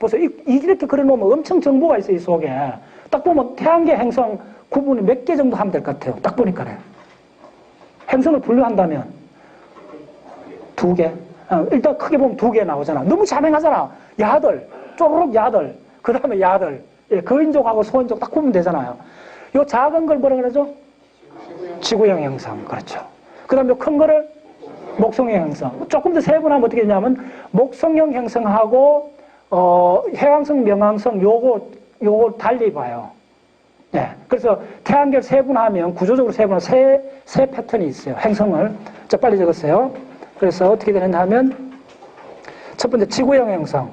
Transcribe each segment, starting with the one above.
벌써 이렇게 그려놓으면 엄청 정보가 있어요, 이 속에. 딱 보면 태양계 행성 구분이 몇 개 정도 하면 될 것 같아요. 딱 보니까요. 행성을 분류한다면 2개. 일단 크게 보면 2개 나오잖아. 너무 자명하잖아. 야들, 쪼르륵 야들, 그 다음에 야들. 예, 거인족하고 소인족 딱 보면 되잖아요. 요 작은 걸 뭐라 그러죠? 지구형 행성. 그렇죠. 그 다음에 요 큰 거를 목성형 행성. 조금 더 세분하면 어떻게 되냐면 목성형 행성하고 해왕성, 명왕성 요거 달리 봐요. 예. 그래서 태양계를 세분하면 구조적으로 세분하면 세 패턴이 있어요. 행성을. 자, 빨리 적었어요. 그래서 어떻게 되느냐 하면 첫 번째 지구형 행성.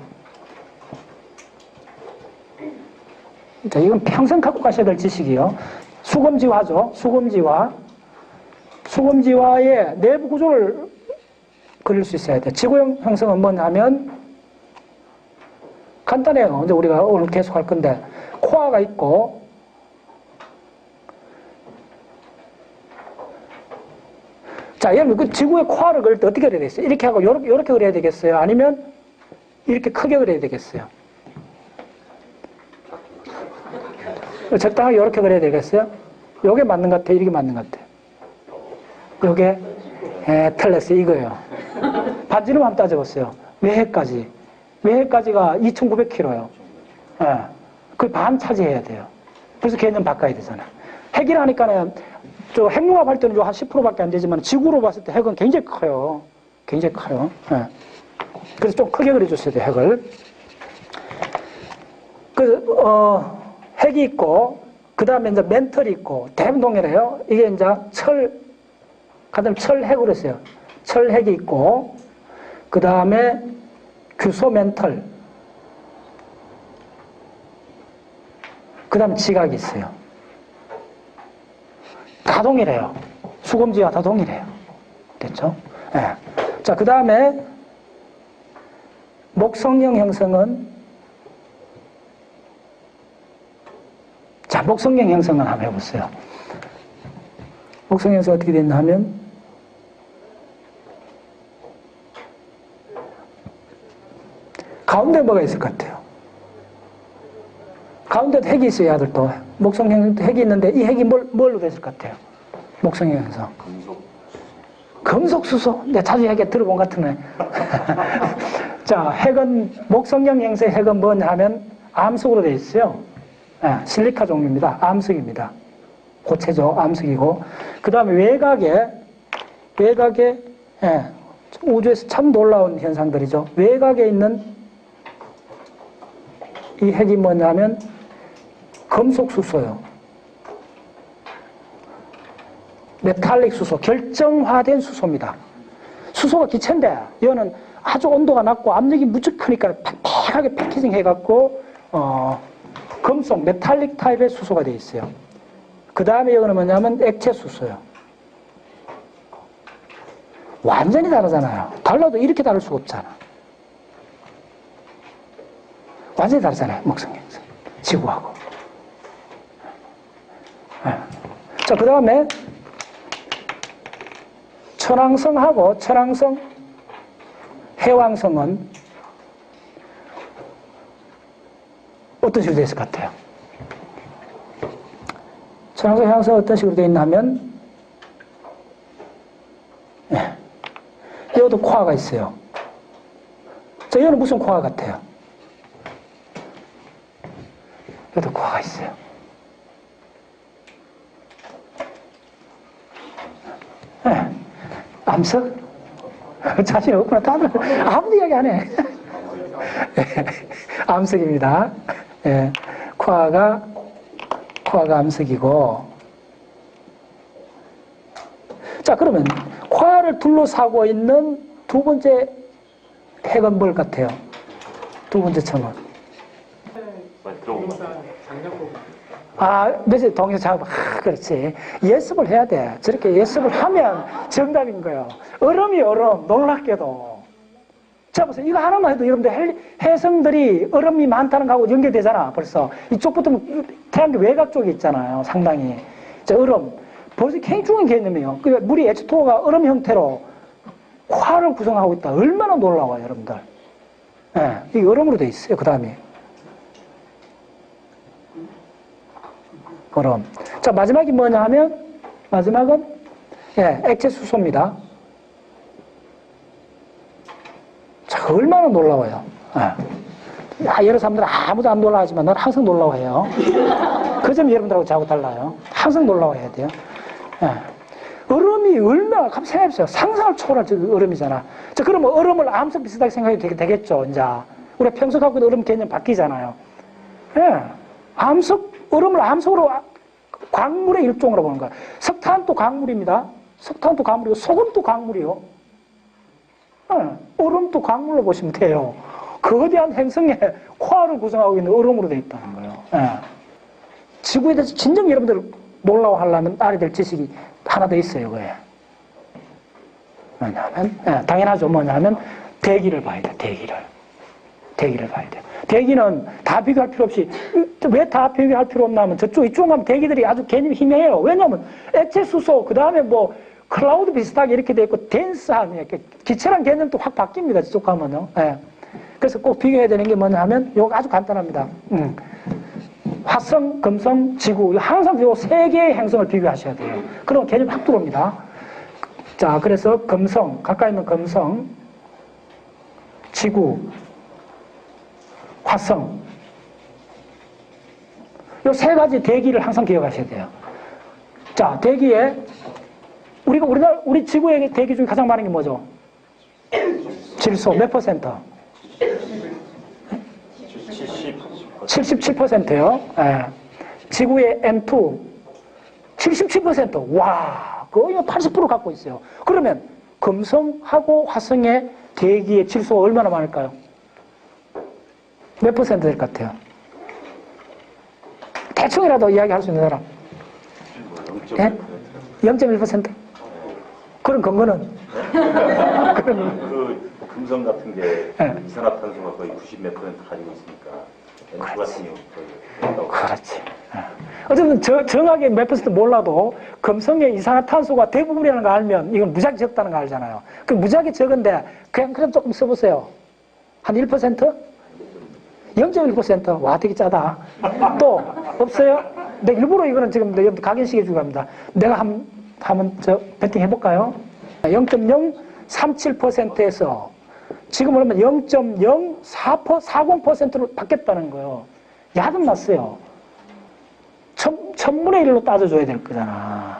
자, 이건 평생 갖고 가셔야 될 지식이요. 수검지화죠. 수검지화의 내부 구조를 그릴 수 있어야 돼요. 지구형 행성은 뭐냐 하면 간단해요. 이제 우리가 오늘 계속 할 건데 코어가 있고 자, 여러분 그 지구의 코어를 그릴 때 어떻게 그려야 되겠어요? 이렇게 하고 요렇게 그려야 되겠어요? 아니면 이렇게 크게 그려야 되겠어요? 적당하게 이렇게 그려야 되겠어요? 요게 맞는 것 같아요? 이게 맞는 것 같아요? 요게 틀렸어요. 이거예요. 반지름 한번 따져봤어요. 외해까지. 외해까지가 2,900km요. 예. 그 반 차지해야 돼요. 그래서 개념 바꿔야 되잖아요. 핵이라 하니까는 저 핵융합 할 때는 한 10%밖에 안 되지만 지구로 봤을 때 핵은 굉장히 커요. 굉장히 커요. 예. 그래서 좀 크게 그려줬어야 돼요, 핵을. 핵이 있고, 그 다음에 이제 멘털이 있고, 대부분 동일해요. 이게 이제 그다음에 철핵으로 했어요. 철핵이 있고, 그 다음에 규소 멘털, 그 다음에 지각이 있어요. 다 동일해요. 수검지와 다 동일해요. 됐죠? 예. 네. 자, 그 다음에 목성형 행성은 자, 목성형 행성을 한번 해보세요. 목성형 행성 어떻게 됐나 하면 가운데 뭐가 있을 것 같아요? 가운데도 핵이 있어요, 아들도. 목성형 핵이 있는데 이 핵이 뭘로 됐을 것 같아요? 목성형 행성. 금속수소. 내가 자주 얘기 들어본 것 같으네. 자, 핵은, 목성형 행성의 핵은 뭐냐 하면 암석으로 되어 있어요. 예, 실리카 종류입니다. 암석입니다. 고체죠. 암석이고. 그 다음에 외곽에, 예, 우주에서 참 놀라운 현상들이죠. 외곽에 있는 이 핵이 뭐냐면 금속수소요. 메탈릭 수소, 결정화된 수소입니다. 수소가 기체인데 이거는 아주 온도가 낮고 압력이 무척 크니까 팍팍하게 패키징 해갖고 금속, 메탈릭 타입의 수소가 되어 있어요. 그 다음에 이거는 뭐냐면 액체 수소요. 완전히 다르잖아요. 달라도 이렇게 다를 수가 없잖아. 완전히 다르잖아요. 목성행성 지구하고. 네. 자, 그 다음에 천왕성하고 천왕성, 해왕성은 어떤 식으로 되어 있을 것 같아요? 천왕성, 해왕성은 어떤 식으로 되어 있나 하면 네. 이것도 코어가 있어요. 자, 이거는 무슨 코어 같아요? 이것도 코어가 있어요. 네. 암석? 자신 없구나. 다들 아무도 이야기 안 해. 암석입니다. 예. 코어가 암석이고. 자, 그러면 코어를 둘러싸고 있는 두 번째 핵은 뭘 같아요? 두 번째 첨은. 매제 동에서 작업, 그렇지. 예습을 해야 돼. 저렇게 예습을 하면 정답인 거예요. 얼음이 놀랍게도. 자, 보세요. 이거 하나만 해도 여러분들 해성들이 얼음이 많다는 거하고 연결되잖아, 벌써. 이쪽부터 태양계 외곽 쪽에 있잖아요, 상당히. 자, 얼음. 벌써 굉장히 중요한 개념이에요. 그러니까 물이 H2O가 얼음 형태로 코어를 구성하고 있다. 얼마나 놀라워요, 여러분들. 예, 이게 얼음으로 돼 있어요. 그 다음에 얼음. 자, 마지막이 뭐냐 하면 마지막은 예, 액체 수소입니다. 자, 얼마나 놀라워요. 예. 여러 사람들은 아무도 안 놀라하지만 난 항상 놀라워해요. 그 점이 여러분들하고 저하고 달라요. 항상 놀라워해야 돼요. 예. 얼음이 얼마나, 한번 생각해보세요. 상상을 초월할 얼음이잖아. 자, 그러면 얼음을 암석 비슷하게 생각해도 되겠죠, 이제. 우리가 평소 갖고 있는 얼음 개념 바뀌잖아요. 예. 얼음을 암석으로, 광물의 일종으로 보는 거야. 석탄도 광물입니다. 석탄도 광물이고, 소금도 광물이요. 예. 얼음도 광물로 보시면 돼요. 거대한 행성의 코어를 구성하고 있는 얼음으로 되어 있다는 거예요. 예. 지구에 대해서 진정 여러분들 놀라워하려면 알아야 될 지식이 하나 더 있어요, 그게. 뭐냐면, 예, 당연하죠. 뭐냐면, 대기를 봐야 돼, 대기를 봐야 돼. 대기는 다 비교할 필요 없이, 왜 다 비교할 필요 없나 하면 이쪽 가면 대기들이 아주 개념이 희미해요. 왜냐면, 액체 수소, 그 다음에 뭐, 클라우드 비슷하게 이렇게 돼 있고, 덴스한, 이렇게, 기체란 개념도 확 바뀝니다, 저쪽 가면요. 예. 그래서 꼭 비교해야 되는 게 뭐냐 하면, 요거 아주 간단합니다. 화성, 금성, 지구, 항상 요 세 개의 행성을 비교하셔야 돼요. 그럼 개념이 확 들어옵니다. 자, 그래서 금성, 가까이 있는 금성, 지구, 화성. 요 세 가지 대기를 항상 기억하셔야 돼요. 자, 대기에, 우리 지구의 대기 중에 가장 많은 게 뭐죠? 질소, 몇 퍼센트? 77%요. 예. 지구의 N2 77%. 와, 거의 80% 갖고 있어요. 그러면 금성하고 화성의 대기의 질소가 얼마나 많을까요? 몇 퍼센트 될 것 같아요? 대충이라도 이야기할 수 있는 사람. 0.1%? 그런 근거는? 그 금성 같은 게 이산화탄소가 거의 90몇 % 가지고 있으니까 N2 같은 경우 그렇지. 어쨌든 정확하게 몇 퍼센트 몰라도 금성의 이산화탄소가 대부분이라는 거 알면 이건 무지하게 적다는 거 알잖아요. 그 무지하게 적은데 그냥 조금 써보세요. 한 1%? 0.1%? 와, 되게 짜다. 또 없어요? 내가 일부러 이거는 지금 여러분들 각인시켜 주고 합니다. 내가 한번 배팅 해볼까요? 0.037%에서 지금 그러면 0.0440%로 바뀌었다는 거예요. 야단났어요. 1000분의 1로 따져줘야 될 거잖아.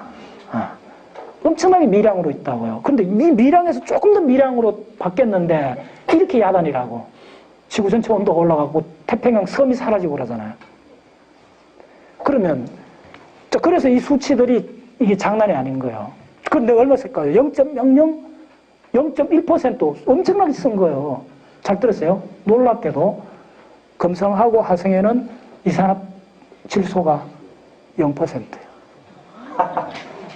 엄청나게 미량으로 있다고요. 근데 이 미량에서 조금 더 미량으로 바뀌었는데 이렇게 야단이라고. 지구 전체 온도가 올라가고 태평양 섬이 사라지고 그러잖아요. 그러면 그래서 이 수치들이 이게 장난이 아닌 거예요. 그런데 얼마 쓸까요? 0.1% 엄청나게 쓴 거예요. 잘 들었어요? 놀랍게도 금성하고 화성에는 이산화질소가 0%예요.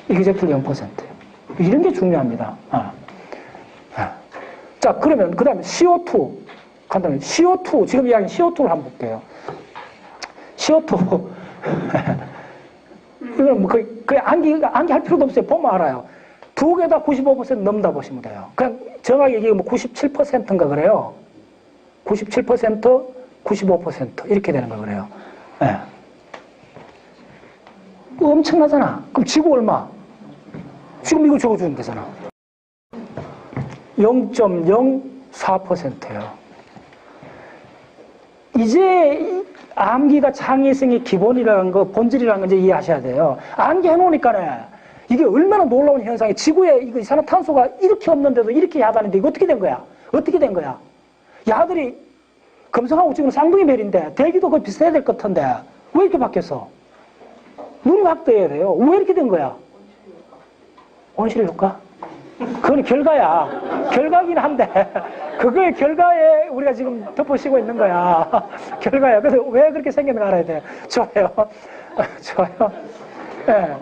이기제풀 0%예요. 이런 게 중요합니다. 자, 그러면 그 다음에 CO2 간단히 CO2 지금 이야기한 CO2를 한번 볼게요. CO2 이건 뭐 거의 암기할 필요도 없어요. 보면 알아요. 두 개 다 95% 넘다 보시면 돼요. 그냥 정확히 얘기하면 뭐 97%인가 그래요. 97%, 95% 이렇게 되는 거 그래요. 네. 엄청나잖아. 그럼 지구 얼마? 지금 이거 적어주면 되잖아. 0.04%예요. 이제 암기가 창의성의 기본이라는 거, 본질이라는 거 이제 이해하셔야 돼요. 암기 해놓으니까네. 이게 얼마나 놀라운 현상이 지구에 이거 이산화탄소가 이렇게 없는데도 이렇게 야단인데 이거 어떻게 된 거야? 어떻게 된 거야? 야들이 금성하고 지금 쌍둥이 별인데 대기도 거의 비슷해야 될 것 같은데 왜 이렇게 바뀌었어? 눈이 확 떠야 돼요. 왜 이렇게 된 거야? 온실 효과? 그건 결과야. 결과긴 한데 그거의 결과에 우리가 지금 덮어씌고 있는 거야. 결과야. 그래서 왜 그렇게 생겼는가 알아야 돼. 좋아요. 좋아요. 네.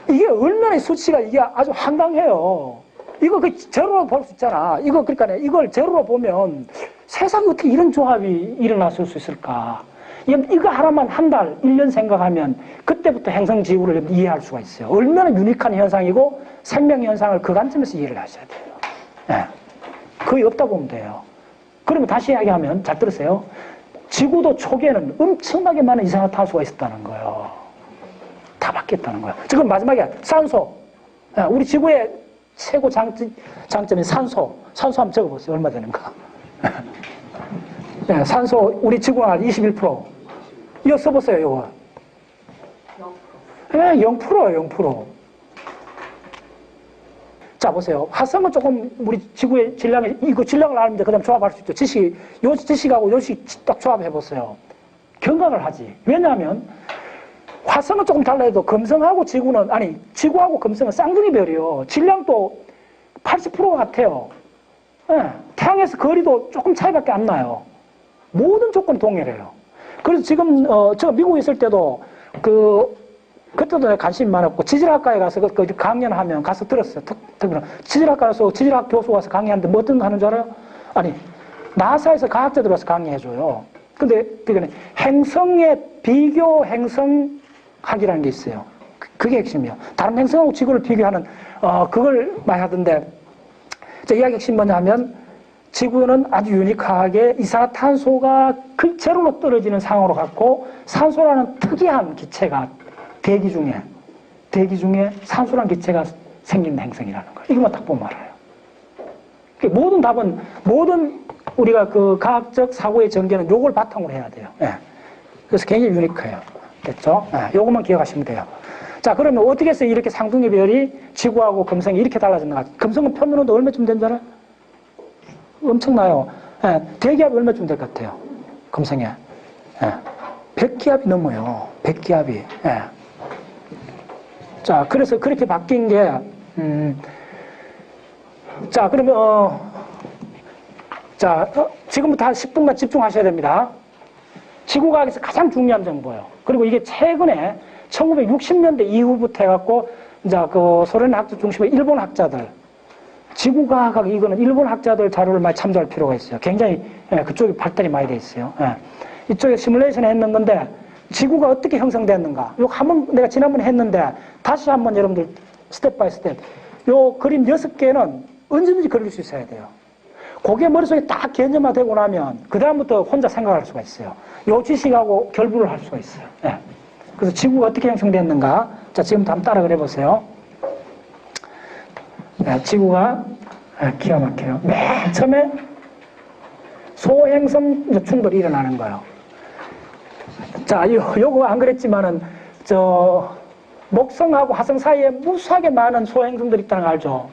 이게 얼마나 수치가 이게 아주 한강해요. 이거 그 제로로 볼 수 있잖아. 이거 그러니까 이걸 제로로 보면 세상에 어떻게 이런 조합이 일어났을 수 있을까? 이거 하나만 한 달, 1년 생각하면 그때부터 행성지구를 이해할 수가 있어요. 얼마나 유니크한 현상이고 생명 현상을 그 관점에서 이해를 하셔야 돼요. 네. 거의 없다 보면 돼요. 그러면 다시 이야기하면, 잘 들으세요. 지구도 초기에는 엄청나게 많은 이산화탄소가 있었다는 거예요. 다 바뀌었다는 거예요. 지금 마지막에 산소. 우리 지구의 최고 장점이 산소. 산소 한번 적어보세요. 얼마 되는가. 네, 산소, 우리 지구가 한 21%. 이거 써보세요, 이거. 0%예요, 0%. 자, 보세요. 화성은 조금 우리 지구의 질량이, 이거 질량을 아는데 그 다음 조합할 수 있죠. 요 지식하고 요 지식 딱 조합해보세요. 경각을 하지. 왜냐하면, 화성은 조금 달라도 금성하고 지구는, 아니, 지구하고 금성은 쌍둥이별이요. 질량도 80%가 같아요. 네. 태양에서 거리도 조금 차이밖에 안 나요. 모든 조건이 동일해요. 그래서 지금, 제가 미국에 있을 때도, 그때도 내가 관심이 많았고, 지질학과에 가서 강연하면 가서 들었어요. 특별히. 지질학과에서 지질학 교수 와서 강의하는데 뭐 어떤 거 하는 줄 알아요? 아니, 나사에서 과학자들 와서 강의해줘요. 근데, 행성의 비교 행성학이라는 게 있어요. 그게 핵심이에요. 다른 행성하고 지구를 비교하는, 그걸 많이 하던데, 제 이야기 핵심 뭐냐 하면, 지구는 아주 유니크하게 이산화탄소가 제로로 떨어지는 상황으로 갔고, 산소라는 특이한 기체가 대기 중에 산소라는 기체가 생긴 행성이라는 거예요. 이것만 딱 보면 알아요. 모든 답은, 모든 우리가 그 과학적 사고의 전개는 요걸 바탕으로 해야 돼요. 예. 그래서 굉장히 유니크해요. 됐죠? 예. 요것만 기억하시면 돼요. 자, 그러면 어떻게 해서 이렇게 상둥이 별이 지구하고 금성이 이렇게 달라졌는가? 금성은 표면온도 얼마쯤 된 줄 알아요? 엄청나요. 예. 대기압이 얼마쯤 될 것 같아요? 금성에. 예. 100기압이 넘어요. 100기압이. 예. 자, 그래서 그렇게 바뀐 게, 자, 그러면, 지금부터 한 10분간 집중하셔야 됩니다. 지구과학에서 가장 중요한 정보예요. 그리고 이게 최근에 1960년대 이후부터 해갖고, 이제 그 소련 학자 중심의 일본 학자들, 지구과학, 이거는 일본 학자들 자료를 많이 참조할 필요가 있어요. 굉장히, 그쪽이 발달이 많이 돼 있어요. 이쪽에 시뮬레이션 했는 건데, 지구가 어떻게 형성됐는가. 요 한번 내가 지난번에 했는데 다시 한번 여러분들 스텝 바이 스텝. 요 그림 6개는 언제든지 그릴 수 있어야 돼요. 그게 머릿속에 딱 개념화되고 나면 그 다음부터 혼자 생각할 수가 있어요. 요 지식하고 결부를 할 수가 있어요. 네. 그래서 지구가 어떻게 형성됐는가. 자, 지금부터 한번 따라 그려보세요. 네, 지구가 기가 막혀요. 맨 처음에 소행성 충돌이 일어나는 거예요. 자, 요거 안 그랬지만은, 목성하고 화성 사이에 무수하게 많은 소행성들이 있다는 거 알죠?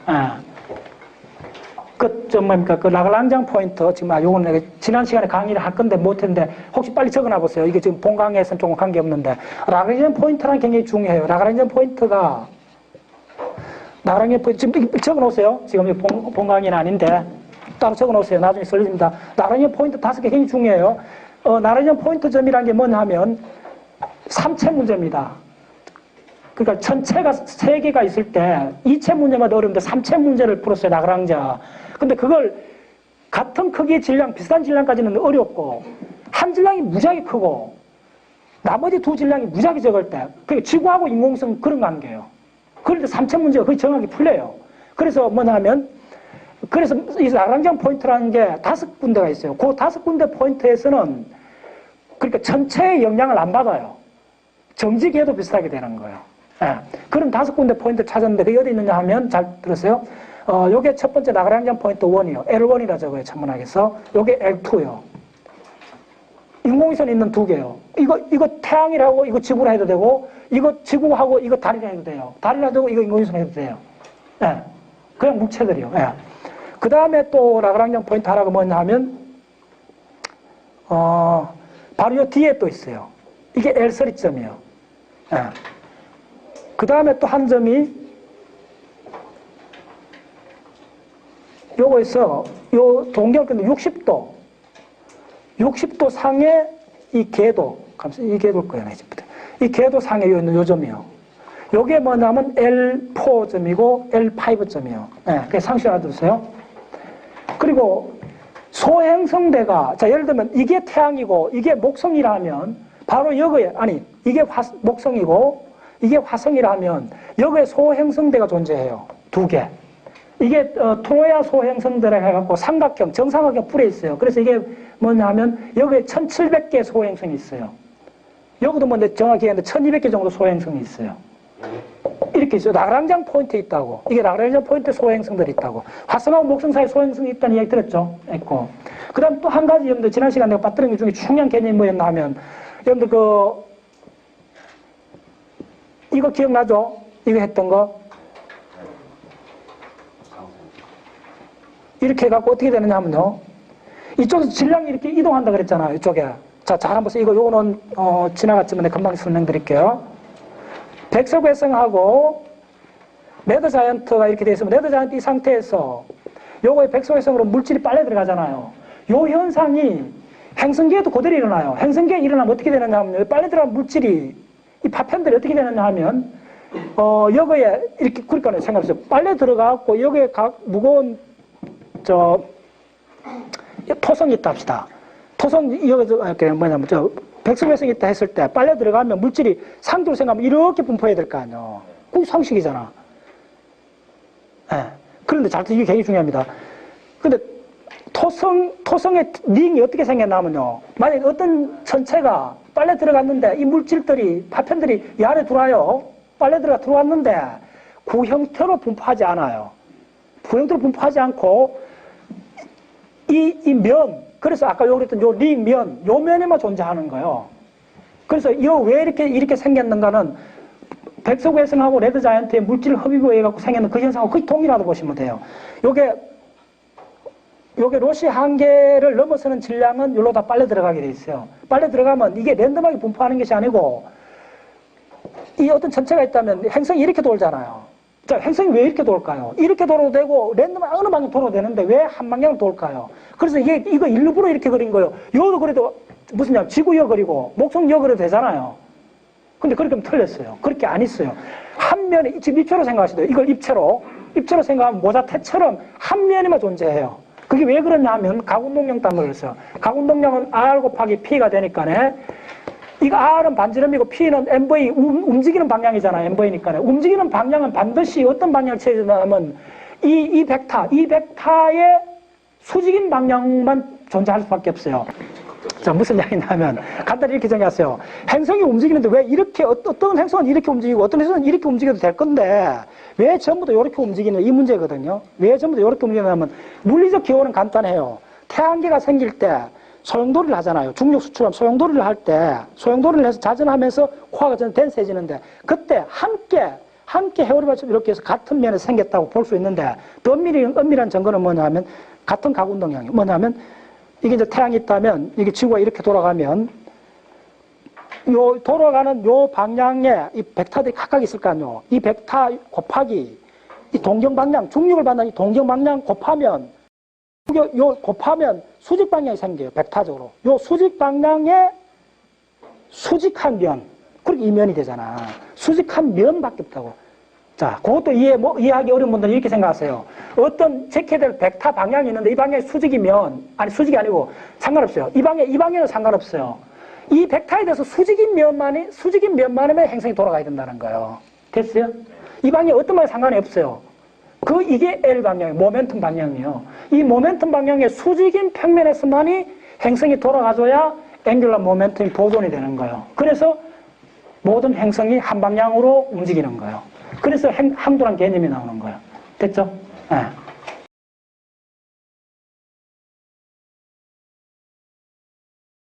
뭡니까? 그 라그랑장 포인트, 지금, 요건 내가 지난 시간에 강의를 할 건데 못했는데, 혹시 빨리 적어놔 보세요. 이게 지금 본 강의에서는 조금 관계없는데, 라그랑장 포인트란 굉장히 중요해요. 라그랑장 포인트가, 지금 적어 놓으세요. 지금 본 강의는 아닌데, 따로 적어 놓으세요. 나중에 설립니다. 라그랑장 포인트 5개 굉장히 중요해요. 라그랑장 포인트점이라는 게 뭐냐 하면, 3채 문제입니다. 그러니까 전체가 3개가 있을 때 2채 문제마다 어려운데 3채 문제를 풀었어요, 라그랑자. 근데 그걸 같은 크기의 질량, 비슷한 질량까지는 어렵고, 한 질량이 무지하게 크고, 나머지 2 질량이 무지하게 적을 때, 그게 지구하고 인공성 그런 관계예요. 그런데 3채 문제가 거의 정확히 풀려요. 그래서 뭐냐 하면, 그래서 이 라그랑장 포인트라는 게 5군데가 있어요. 그 5군데 포인트에서는 그러니까 전체의 영향을 안 받아요. 정지계도 비슷하게 되는 거예요. 예. 그런 5군데 포인트 찾았는데 그게 어디 있느냐 하면, 잘 들었어요? 요게 첫 번째 라그랑장 포인트 1이요. L1이라 적어요, 천문학에서. 요게 L2요. 인공위성 있는 2개요. 이거 태양이라고 이거 지구라 해도 되고, 이거 지구하고 이거 달이라 해도 돼요. 달이라 해도 되고, 이거 인공위성 해도 돼요. 예. 그냥 물체들이요. 예. 그 다음에 또 라그랑장 포인트 하나가 뭐냐 하면, 바로 요 뒤에 또 있어요. 이게 L3점이에요. 예. 그 다음에 또 한 점이, 요거에서, 요 동경근도 60도. 60도 상의 이 궤도. 이 궤도일 거예요, 이제부터. 이 궤도 상에 있는 요 점이요. 요게 뭐냐면 L4점이고 L5점이에요. 예. 그래서 상식 알아두세요. 그리고 소행성대가, 자, 예를 들면 이게 태양이고 이게 목성이라면 바로 여기에, 아니, 이게 목성이고 이게 화성이라면 여기에 소행성대가 존재해요. 2개. 이게 트로야 소행성들에 해갖고 삼각형, 정삼각형 뿔에 있어요. 그래서 이게 뭐냐 하면 여기에 1700개 소행성이 있어요. 여기도 뭐 정확히 했는데 1200개 정도 소행성이 있어요. 이렇게 있어요. 라그랑장 포인트 있다고. 이게 라그랑장 포인트 소행성들이 있다고. 화성하고 목성 사이에 소행성이 있다는 이야기 들었죠? 있고. 그 다음 또 한 가지 여러분들 지난 시간에 내가 빠뜨린 것 중에 중요한 개념이 뭐였나 하면 여러분들 이거 기억나죠? 이거 했던 거? 이렇게 해갖고 어떻게 되느냐 하면요. 이쪽에서 질량이 이렇게 이동한다 그랬잖아요. 이쪽에. 자, 잘 한번 보세요. 요거는, 지나갔지만 내가 금방 설명드릴게요. 백석외성하고 레드자이언트가 이렇게 되어 있으면 레드자이언트 이 상태에서 요거의 백석외성으로 물질이 빨려 들어가잖아요. 요 현상이 행성계에도 그대로 일어나요. 행성계에 일어나면 어떻게 되느냐 하면 빨려 들어간 물질이 이 파편들이 어떻게 되느냐 하면 여기에 이렇게 그러니까 생각해보세요. 빨려 들어가고 여기에 무거운 토성이 있다 합시다. 토성 여기서 이렇게 뭐냐면 백석외성이 있다 했을 때 빨려 들어가면 물질이 상도로 생각하면 이렇게 분포해야 될 거 아니에요. 그게 상식이잖아. 네. 그런데 잘 이게 굉장히 중요합니다. 근데 토성의 링이 어떻게 생겼냐면요. 만약에 어떤 천체가 빨려 들어갔는데 이 물질들이 파편들이 이 안에 들어와요. 빨려 들어왔는데 구형태로 분포하지 않아요. 구형태로 분포하지 않고 이 면, 그래서 아까 여기 그랬던 요 링 면, 요 면에만 존재하는 거예요. 그래서 이거 왜 이렇게 생겼는가는 백석외성하고 레드자이언트의 물질 흡입에 의해 갖고 생겼는 그 현상하고 거의 동일하다고 보시면 돼요. 요게 로시 한계를 넘어서는 질량은 여기로 다 빨려 들어가게 돼 있어요. 빨려 들어가면 이게 랜덤하게 분포하는 것이 아니고 이 어떤 전체가 있다면 행성이 이렇게 돌잖아요. 자, 행성이 왜 이렇게 돌까요? 이렇게 돌아도 되고 랜덤하게 어느 방향 돌아도 되는데 왜 한 방향을 돌까요? 그래서 이거 일부러 이렇게 그린 거예요. 여기도 그래도 무슨 지구여 그리고 목성여 그려도 되잖아요. 근데 그렇게 하면 틀렸어요. 그렇게 안 있어요. 한 면에 지금 입체로 생각하시죠. 이걸 입체로 생각하면 모자태처럼 한 면에만 존재해요. 그게 왜 그러냐 하면 가운동량 딴 거였어요. 가운동량은 R 곱하기 P가 되니까네. 이거 R은 반지름이고 P는 MV, 움직이는 방향이잖아요. MV니까. 움직이는 방향은 반드시 어떤 방향을 취해야되냐면 이 벡터의 수직인 방향만 존재할 수밖에 없어요. 자, 무슨 이야기냐면 간단히 이렇게 정리하세요. 행성이 움직이는데 왜 이렇게 어떤 행성은 이렇게 움직이고 어떤 행성은 이렇게 움직여도 될 건데 왜 전부 다 이렇게 움직이냐 이 문제거든요. 왜 전부 다 이렇게 움직이냐면 물리적 기호는 간단해요. 태양계가 생길 때 소용돌이를 하잖아요. 중력 수출하면 소용돌이를 할 때 소용돌이를 해서 자전하면서 코어가 덴스해지는데 그때 함께 해오리발처럼 이렇게 해서 같은 면에 생겼다고 볼 수 있는데 더 엄밀한 증거는 뭐냐 하면 같은 가운동량이 뭐냐 하면 이게 이제 태양이 있다면 이게 지구가 이렇게 돌아가면 돌아가는 요 방향에 이 벡터들이 각각 있을 거 아니에요. 이 벡터 곱하기 이 동경 방향, 중력을 받는 이 동경 방향 곱하면 수직 방향이 생겨요. 벡터적으로. 요 수직 방향에 수직한 면, 그렇게 이 면이 되잖아. 수직한 면밖에 없다고. 자, 그것도 이해하기 어려운 분들은 이렇게 생각하세요. 어떤 체크될 벡터 방향이 있는데 이 방향이 수직이면, 아니 수직이 아니고 상관없어요. 이 방향은 상관없어요. 이 벡터에 대해서 수직인 면만이면 행성이 돌아가야 된다는 거예요. 됐어요? 이 방향이 어떤 방향이 상관이 없어요. 이게 L 방향이에요. 모멘텀 방향이에요. 이 모멘텀 방향의 수직인 평면에서만이 행성이 돌아가줘야 앵귤러 모멘텀이 보존이 되는 거예요. 그래서 모든 행성이 한 방향으로 움직이는 거예요. 그래서 항도란 개념이 나오는 거예요. 됐죠? 네.